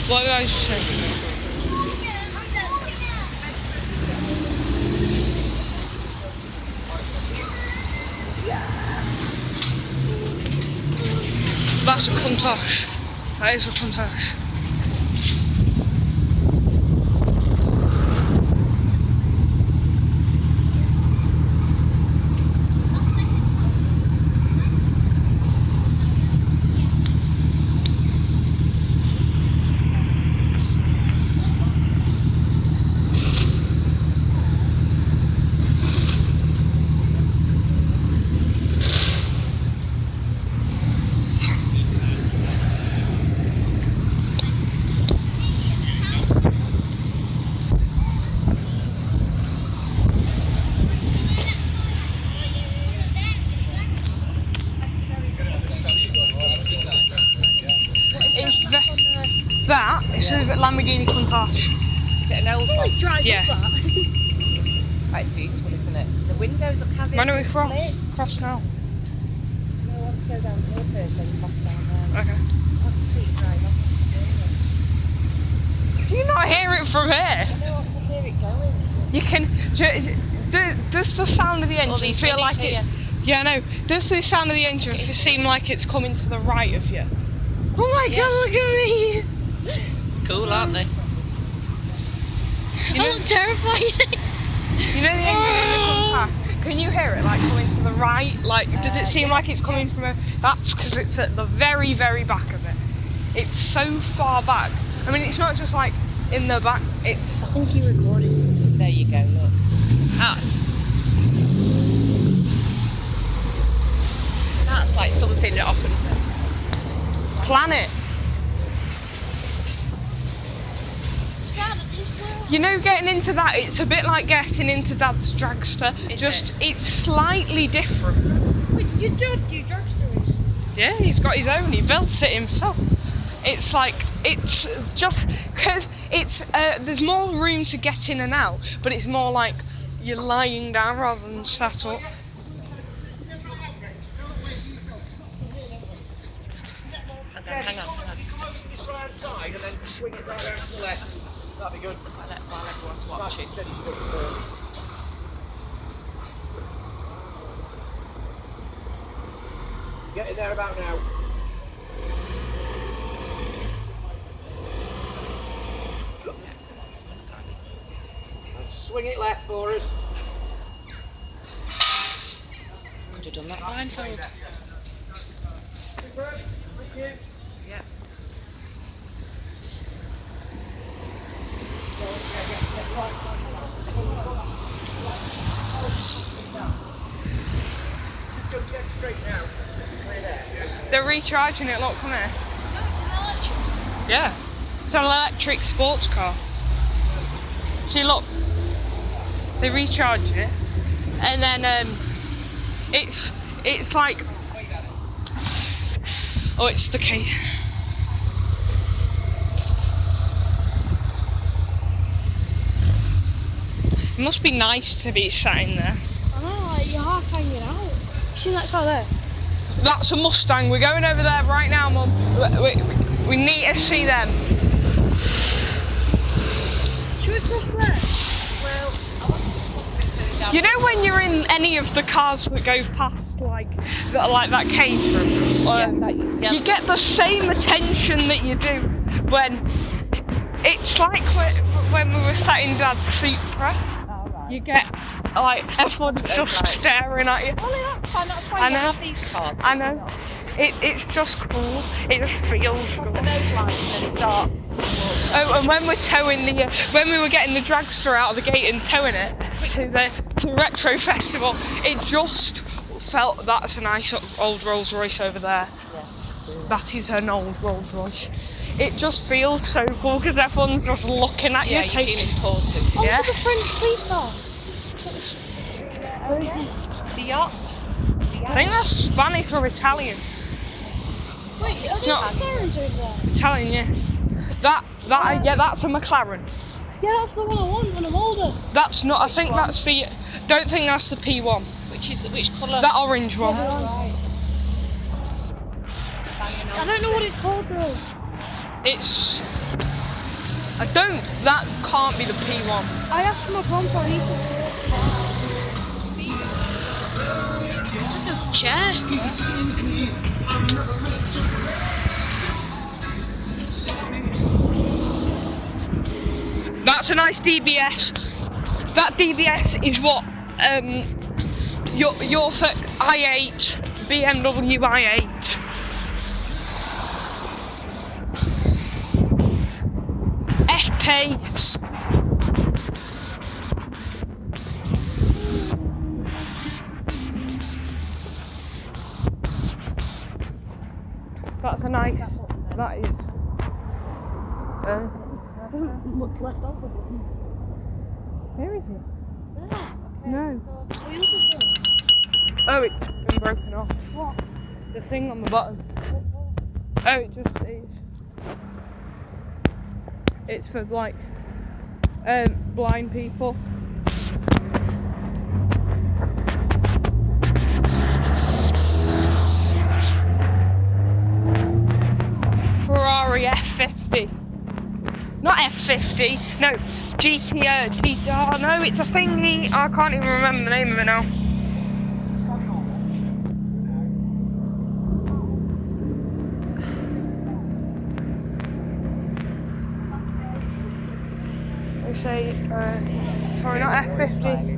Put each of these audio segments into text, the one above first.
What did I say? That's a Countach. That is a Countach. That is a Lamborghini Countach. Is it an old one? Yeah. That's beautiful, isn't it? The windows look heavy. When are we cross now? No, I want to go down here first, then cross down there. Okay. I want to see it drive off. Can you not hear it from here? I don't want to hear it going. You can. Does the sound of the engine feel like it? Yeah, no. Does the sound of the engine seem like it's coming to the right of you? Oh my god, look at me! Cool, aren't they? You know, I look terrified. You know the engine in the Countach? Can you hear it like coming to the right? Like, does it seem like it's coming from a... That's because it's at the very, very back of it. It's so far back. I mean, it's not just like in the back, it's... I think you recorded. There you go, look. That's like something that often... Planet. You know, getting into that, it's a bit like getting into Dad's dragster. It's slightly different. Wait, your dad do dragsters? Yeah, he's got his own. He built it himself. It's like, it's just because it's there's more room to get in and out, but it's more like you're lying down rather than sat up. Hang on. Just right side and then swing it right out to the left. That'd be good. While everyone's watching. Steady. Get in there about now. And swing it left for us. Could have done that blindfold. Thank you. Yeah. Just get straight now. Clear there. They're recharging it. Look, come here. Yeah, it's an electric sports car. See, look, they recharge it, and then it's like, oh, it's the key. It must be nice to be sat in there. I know, like you're half hanging out. You see that car there? That's a Mustang. We're going over there right now, Mum. We need to see them. Should we cross there? Well, I want to cross a bit further down. You know when you're in any of the cars that go past like that catering, you get the same attention that you do when it's like when we were sat in Dad's Supra. Oh, right. You get like everyone's just right. staring at you. Ollie, that's fine. That's why you have these cars. I know. It's just cool. It just feels For good. those lights and then start. Oh, and when we're towing when we were getting the dragster out of the gate and towing it to Retro Festival, it just felt that's a nice old Rolls Royce over there. Yes, That is an old Rolls Royce. It just feels so cool because everyone's just looking at yeah, you. you feel important. Oh, Yeah. look at the French police car. Where is he? The yacht. I think that's Spanish or Italian. Wait, It's are not- there McLarens over there? Italian, yeah. Yeah, that's a McLaren. Yeah, that's the one I want when I'm older. That's not. I think that's the. Don't think that's the P1. Which colour? That orange one. I don't know what it's called though. It's That can't be the P1. I asked my grandpa and he said chair. That's a nice DBS. That DBS is what your for i8, BMW i8. F-Pace. That's a nice, that is, Look left over. where is it? There. No. What are you looking for? Oh, it's been broken off. What? The thing on the bottom. Oh, it just is. It's for like, blind people. Ferrari F50. Not F50, no, GTR, no, it's a thingy, I can't even remember the name of it now. I say, sorry, not F50.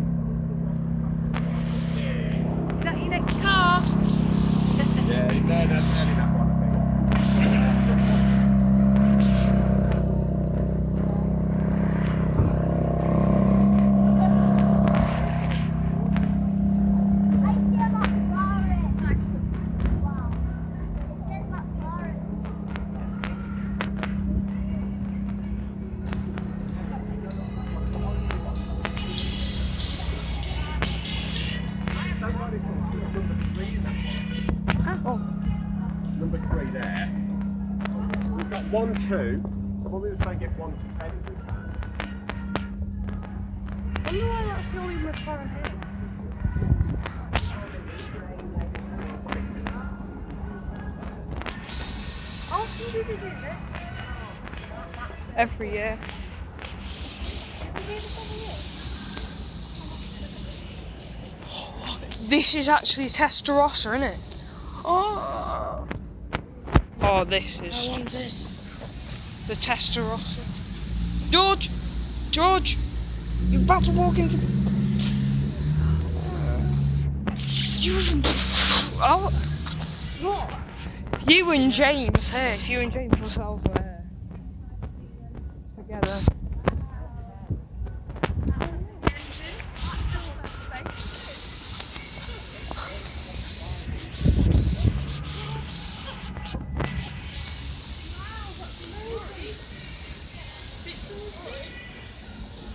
Is that your next car? Yeah, no, that's nearly that one, I think. Oh. Number 3 there. We've got 1, 2. Probably try and get 1 to 10 if we can. I wonder why that's not even my car here. How often do they do this? Every year. Do they do this every year? This is actually Testarossa, isn't it? Oh, this is I want this. the Testarossa. George, you're about to walk into the... Oh, What? you and James here. If you and James yourselves were here together.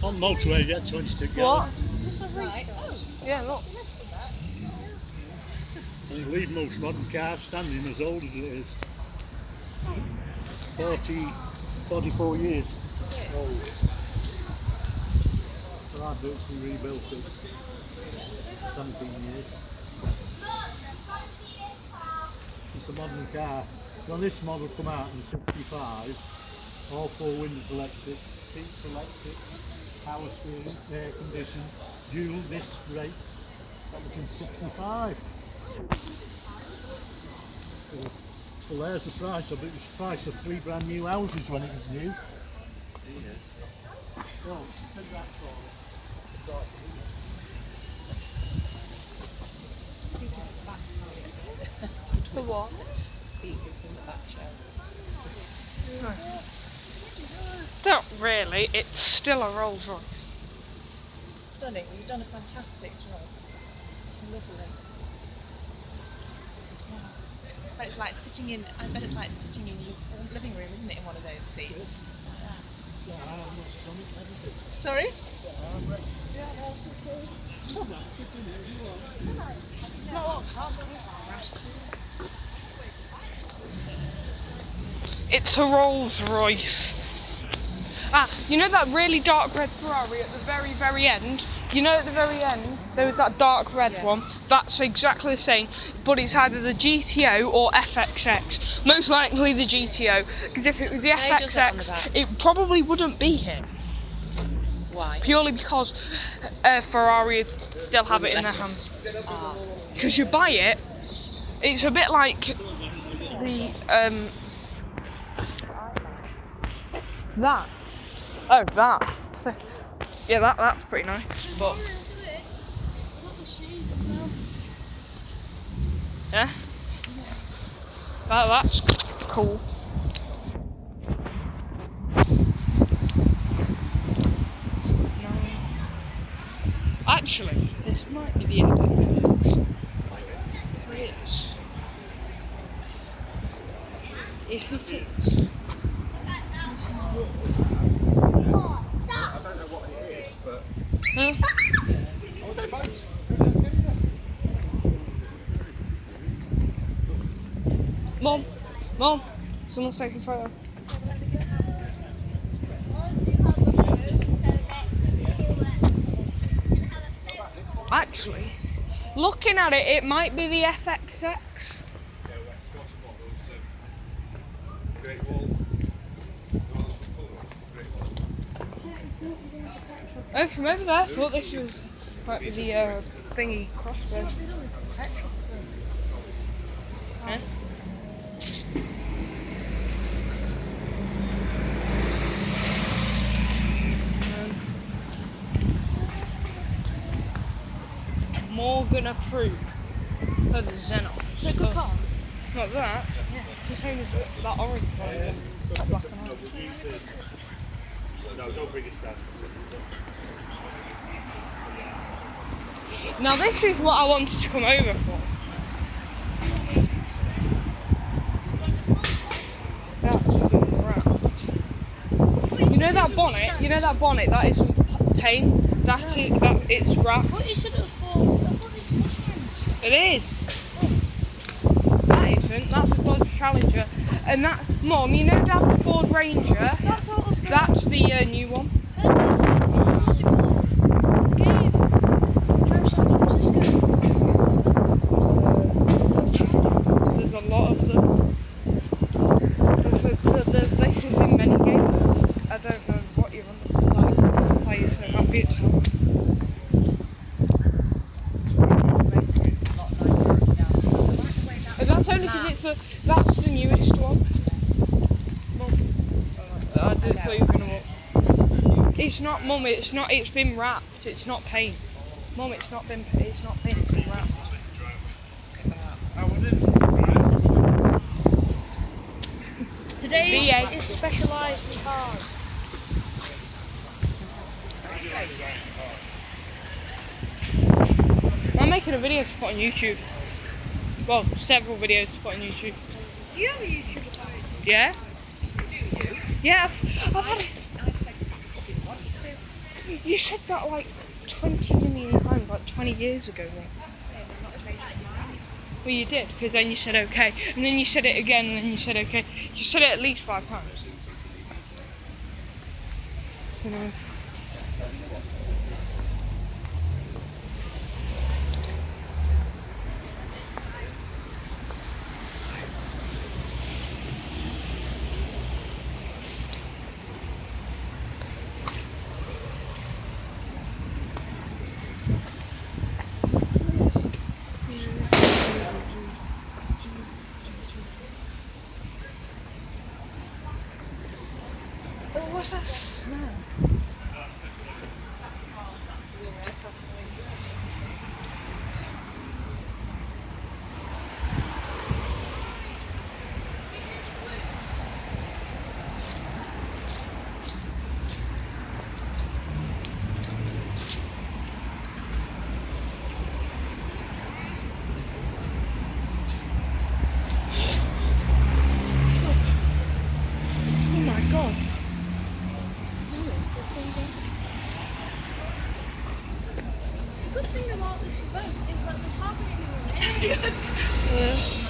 On motorway, you get 20 together. What? Is this a restart? Yeah, look. And you leave most modern cars standing as old as it is. 44 years old. So I've actually rebuilt it. 17 years. It's a modern car. When this model come out in 65, all 4 windows electric, seats electric, power steering, air conditioned, dual disc brakes. That was in 65. Well, there's the price of it. It was the price of 3 brand new houses when it was new. Yes. Well, take that for it. Speakers at the back. The what? Speakers in the back show. Don't really. It's still a Rolls Royce. Stunning. You've done a fantastic job. It's lovely. But it's like sitting in. I bet it's like sitting in your living room, isn't it? In one of those seats. Sorry. It's a Rolls Royce. Ah, you know that really dark red Ferrari at the very, very end? You know at the very end, there was that dark red one? That's exactly the same, but it's either the GTO or FXX. Most likely the GTO, because if it was the FXX, it probably wouldn't be here. Why? Purely because Ferrari still have it in their hands. Because you buy it, it's a bit like the, that. Oh, that. Yeah, that's pretty nice, but... Yeah? That's cool. No. Actually, this might be the end. It is. If it is. I don't know what it is, but... Huh? Mom, someone's taking a photo. Actually, looking at it, it might be the FXX. Oh, from over there, I thought this was like the thingy crossbow. Yeah. Morgan approved for the Xenon. It's a good car. Not that. Yeah. The same as that orange one. That black and orange. No, don't bring it down. Now this is what I wanted to come over for. That's been wrapped. You know that bonnet? You know that bonnet? That isn't paint. It's wrapped. What is it for? It is. That isn't. That's a Dodge Challenger. And that, Mum, you know Dad's Ford Ranger? That's the new one. What's it called? Game. San Francisco. There's a lot of them. This is in many games. I don't know what you're on the play, so maybe it's not. And that's only because that's the newest one. Mum, I didn't thought you were gonna walk. It's not, Mum. It's not. It's been wrapped. It's not paint. Mum, it's not paint. It's been wrapped. Today V8 is specialised in cars. I'm making a video to put on YouTube. Well, several videos to put on YouTube. Do you have a YouTube account? Yeah? Do you? Yeah, I've had it. I said you didn't want to. You said that like 20 million times, like 20 years ago. Then. Well, you did, because then you said okay, and then you said it again, and then you said okay. You said it at least 5 times. Who knows? Oh, what's that smell? Oh my god. The good thing about this event is that there's hardly anyone in it. Yeah.